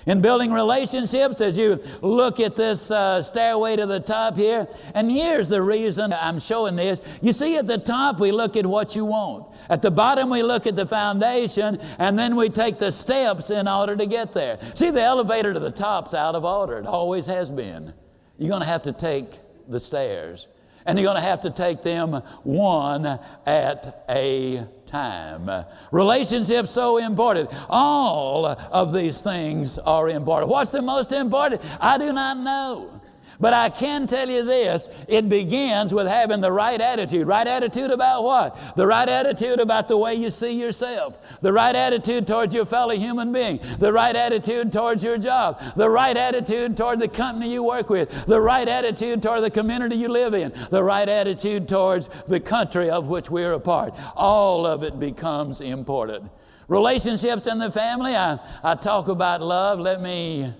In building relationships, as you look at this stairway to the top here, and here's the reason I'm showing this. You see, at the top, we look at what you want. At the bottom, we look at the foundation, and then we take the steps in order to get there. See, the elevator to the top's out of order. It always has been. You're going to have to take the stairs, and you're going to have to take them one at a time. Relationships so important. All of these things are important. What's the most important? I do not know. But I can tell you this, it begins with having the right attitude. Right attitude about what? The right attitude about the way you see yourself. The right attitude towards your fellow human being. The right attitude towards your job. The right attitude toward the company you work with. The right attitude toward the community you live in. The right attitude towards the country of which we're a part. All of it becomes important. Relationships in the family, I talk about love. Let me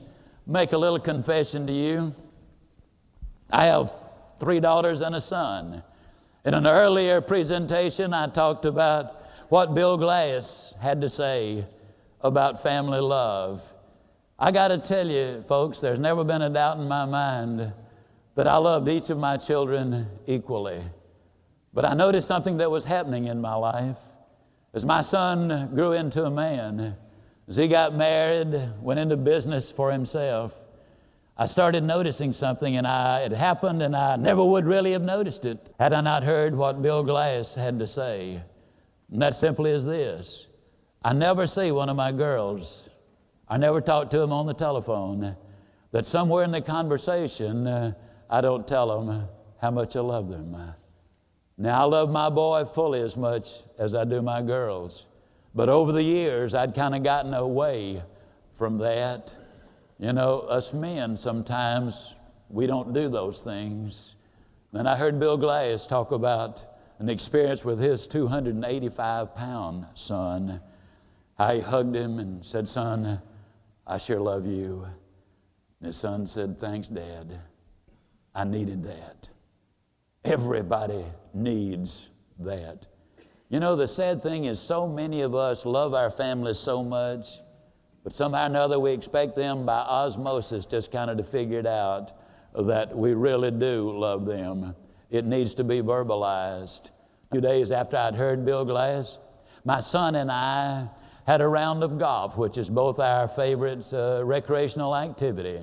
make a little confession to you. I have 3 daughters and a son. In an earlier presentation, I talked about what Bill Glass had to say about family love. I got to tell you, folks, there's never been a doubt in my mind that I loved each of my children equally. But I noticed something that was happening in my life. As my son grew into a man, as he got married, went into business for himself, I started noticing something, and it happened, and I never would really have noticed it had I not heard what Bill Glass had to say. And that simply is this. I never see one of my girls, I never talk to them on the telephone, that somewhere in the conversation, I don't tell them how much I love them. Now, I love my boy fully as much as I do my girls. But over the years, I'd kind of gotten away from that. You know, us men, sometimes we don't do those things. And I heard Bill Glass talk about an experience with his 285-pound son. How he hugged him and said, "Son, I sure love you." And his son said, "Thanks, Dad. I needed that." Everybody needs that. You know, the sad thing is so many of us love our families so much, but somehow or another we expect them by osmosis just kind of to figure it out that we really do love them. It needs to be verbalized. A few days after I'd heard Bill Glass, my son and I had a round of golf, which is both our favorite recreational activity.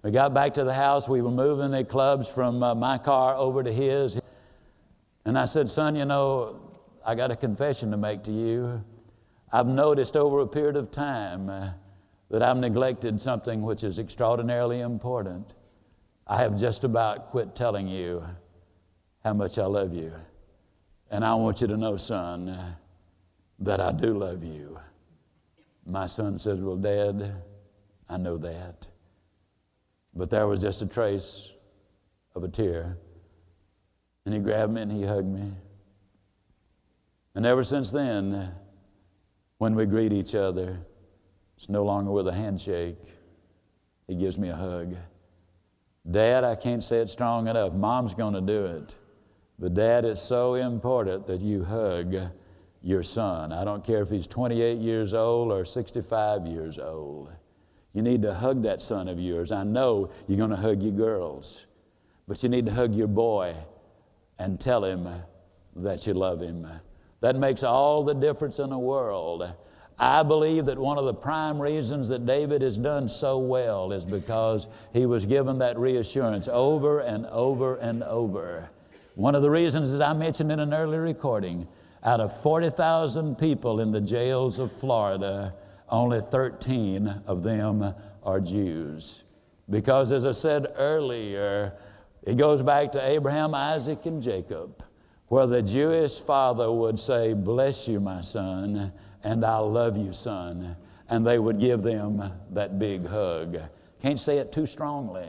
We got back to the house, we were moving the clubs from my car over to his. And I said, "Son, you know, I got a confession to make to you. I've noticed over a period of time that I've neglected something which is extraordinarily important. I have just about quit telling you how much I love you. And I want you to know, son, that I do love you." My son says, "Well, Dad, I know that." But there was just a trace of a tear. And he grabbed me and he hugged me. And ever since then, when we greet each other, it's no longer with a handshake. He gives me a hug. Dad, I can't say it strong enough. Mom's going to do it. But Dad, it's so important that you hug your son. I don't care if he's 28 years old or 65 years old. You need to hug that son of yours. I know you're going to hug your girls, but you need to hug your boy and tell him that you love him. That makes all the difference in the world. I believe that one of the prime reasons that David has done so well is because he was given that reassurance over and over and over. One of the reasons, as I mentioned in an earlier recording, out of 40,000 people in the jails of Florida, only 13 of them are Jews. Because, as I said earlier, it goes back to Abraham, Isaac, and Jacob, where the Jewish father would say, "Bless you, my son," and "I love you, son." And they would give them that big hug. Can't say it too strongly.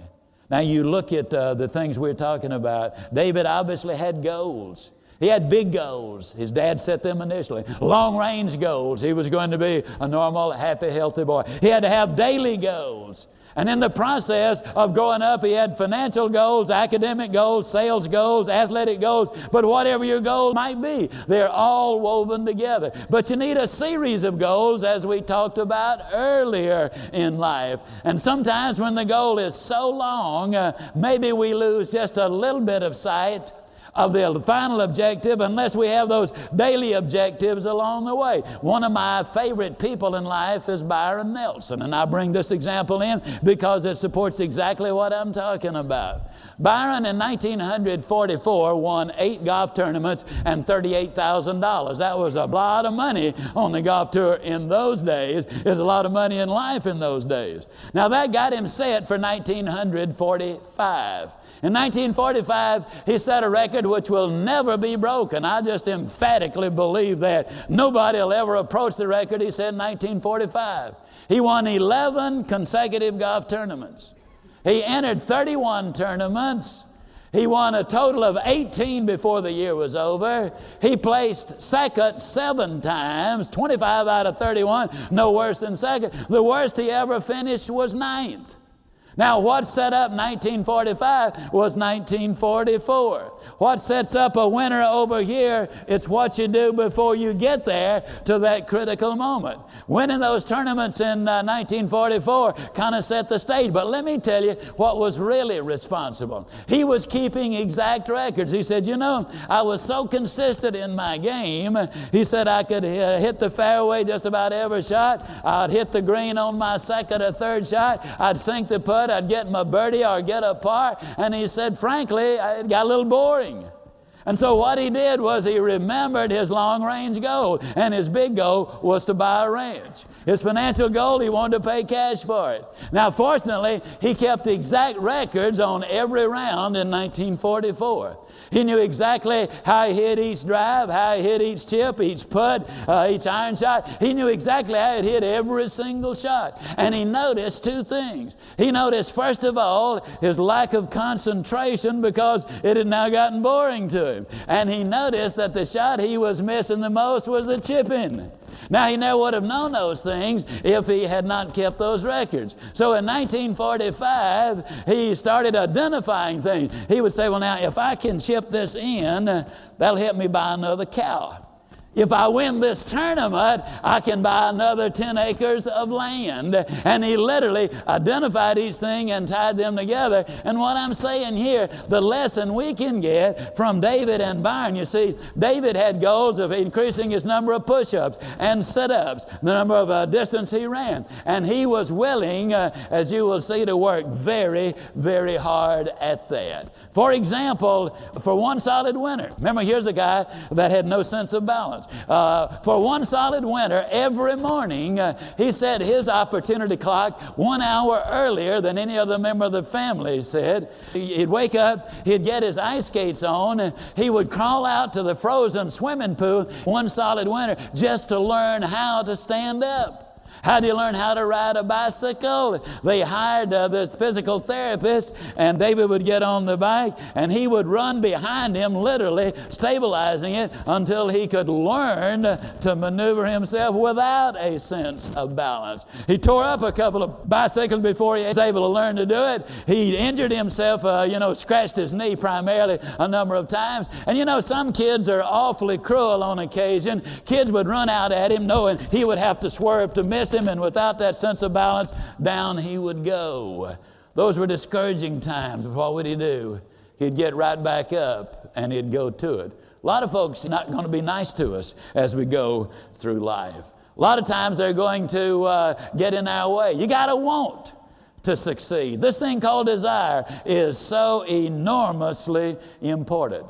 Now you look at the things we're talking about. David obviously had goals. He had big goals. His dad set them initially. Long-range goals. He was going to be a normal, happy, healthy boy. He had to have daily goals. And in the process of growing up, he had financial goals, academic goals, sales goals, athletic goals. But whatever your goal might be, they're all woven together. But you need a series of goals, as we talked about earlier in life. And sometimes when the goal is so long, maybe we lose just a little bit of sight of the final objective unless we have those daily objectives along the way. One of my favorite people in life is Byron Nelson, and I bring this example in because it supports exactly what I'm talking about. Byron in 1944 won 8 golf tournaments and $38,000. That was a lot of money on the golf tour in those days. It's a lot of money in life in those days. Now that got him set for 1945. In 1945, he set a record which will never be broken. I just emphatically believe that. Nobody will ever approach the record he set in 1945. He won 11 consecutive golf tournaments. He entered 31 tournaments. He won a total of 18 before the year was over. He placed second 7 times, 25 out of 31, no worse than second. The worst he ever finished was 9th. Now, what set up 1945 was 1944. What sets up a winner over here, it's what you do before you get there to that critical moment. Winning those tournaments in 1944 kind of set the stage. But let me tell you what was really responsible. He was keeping exact records. He said, you know, I was so consistent in my game. He said I could hit the fairway just about every shot. I'd hit the green on my second or third shot. I'd sink the putt. I'd get my birdie or get a par. And he said, frankly, it got a little boring. And so what he did was he remembered his long-range goal, and his big goal was to buy a ranch. His financial goal, he wanted to pay cash for it. Now, fortunately, he kept exact records on every round in 1944. He knew exactly how he hit each drive, how he hit each chip, each putt, each iron shot. He knew exactly how he hit every single shot. And he noticed 2 things. He noticed, first of all, his lack of concentration because it had now gotten boring to him. And he noticed that the shot he was missing the most was a chip in. Now, he never would have known those things if he had not kept those records. So in 1945, he started identifying things. He would say, well, now, if I can chip this in, that'll help me buy another cow. If I win this tournament, I can buy another 10 acres of land. And he literally identified each thing and tied them together. And what I'm saying here, the lesson we can get from David and Byron, you see, David had goals of increasing his number of push-ups and sit-ups, the number of distance he ran. And he was willing, as you will see, to work very, very hard at that. For example, for one solid winter, remember, here's a guy that had no sense of balance. For one solid winter, every morning, he set his opportunity clock 1 hour earlier than any other member of the family said. He'd wake up, he'd get his ice skates on, he would crawl out to the frozen swimming pool one solid winter just to learn how to stand up. How do you learn how to ride a bicycle? They hired this physical therapist, and David would get on the bike, and he would run behind him, literally stabilizing it until he could learn to maneuver himself without a sense of balance. He tore up a couple of bicycles before he was able to learn to do it. He injured himself, scratched his knee primarily a number of times. And some kids are awfully cruel on occasion. Kids would run out at him knowing he would have to swerve to miss him, and without that sense of balance, down he would go. Those were discouraging times. What would he do? He'd get right back up and he'd go to it. A lot of folks are not going to be nice to us as we go through life. A lot of times they're going to get in our way. You got to want to succeed. This thing called desire is so enormously important.